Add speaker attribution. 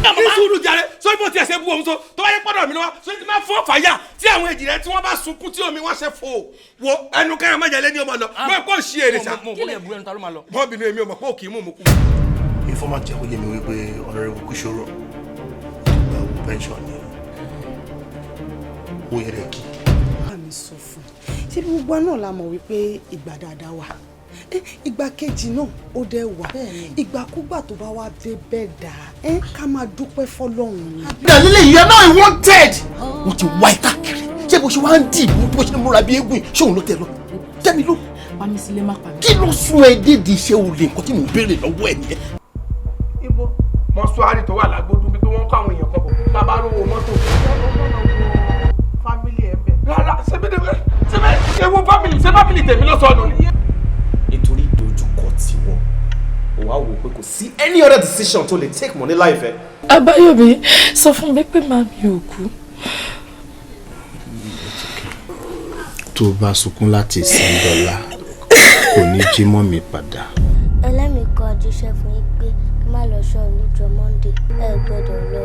Speaker 1: ní sùúrù jàre sórí bó tiẹ̀ ṣe bú òun so tó bá yẹ pọ́dọ̀ mi lọ́wọ́ sórí ti máa fọ́ fàyà tí àwọn èjì rẹ tí wọ́n bá sunkún tí omi wọ́n ṣe fò wo ẹnu kẹ́hìn májà lé ní ọmọ lọ wọ́n kò ṣí èrè sá. mọ́ bínú èmi ò mọ̀ pé òkì í mú mu kú.
Speaker 2: informant jẹ́ kó yé mi wípé Honorable Kúṣọ́rọ̀ ìgbà wo pension ni ó yẹ kí.
Speaker 3: àmì sọ fún ṣé gbogbo náà la mọ̀ wípé ìgbà dáadáa wà ìgbà kejì náà ó dẹ̀ wà ìgbàkúgbà tó bá wá dé bẹ́ẹ̀ dà ká máa dúpẹ́ fọlọ́run ni.
Speaker 2: ìdàlélẹ̀ yìí náà wanted wọ́n ti wá ẹ̀ káàkiri ṣé bó ṣe wá ń dìbò bó ṣe múra bí eégún ṣé òun ló tẹ lọ tẹ́mi ló.
Speaker 4: pàmí sílé má pàmí.
Speaker 2: kí ló sún ẹ dédìí iṣẹ́ olè nǹkan tí mò ń béèrè lọ́wọ́ ẹ̀ nìyẹn.
Speaker 1: ibo mọ́ṣúárì tó wà lágbódú bí pé wọ́n kọ́ àwọn èèyàn kan bọ̀ bàbá rówó mọ́tò. fámìlì ẹ̀ bẹ̀. rárá sẹ́bẹ̀ ewu fámìlì tèmi lọ́sọ̀ọ́nù ni.
Speaker 2: nítorí ìdojúkọ tiwọn ò wá wò pé kò sí any other decision tó lè take money life ẹ.
Speaker 4: Abáyọ̀mí sọ fún mi pé màmí ò kú.
Speaker 5: tó o bá sunkún láti sin dọ́là kò ní jí mọ́ mi padà.
Speaker 6: ẹlẹ́mìí kan jíṣẹ́ fún yín pé kí má lọ ṣọ́ níjọ́ Monday ẹ gbọ́dọ̀ lọ.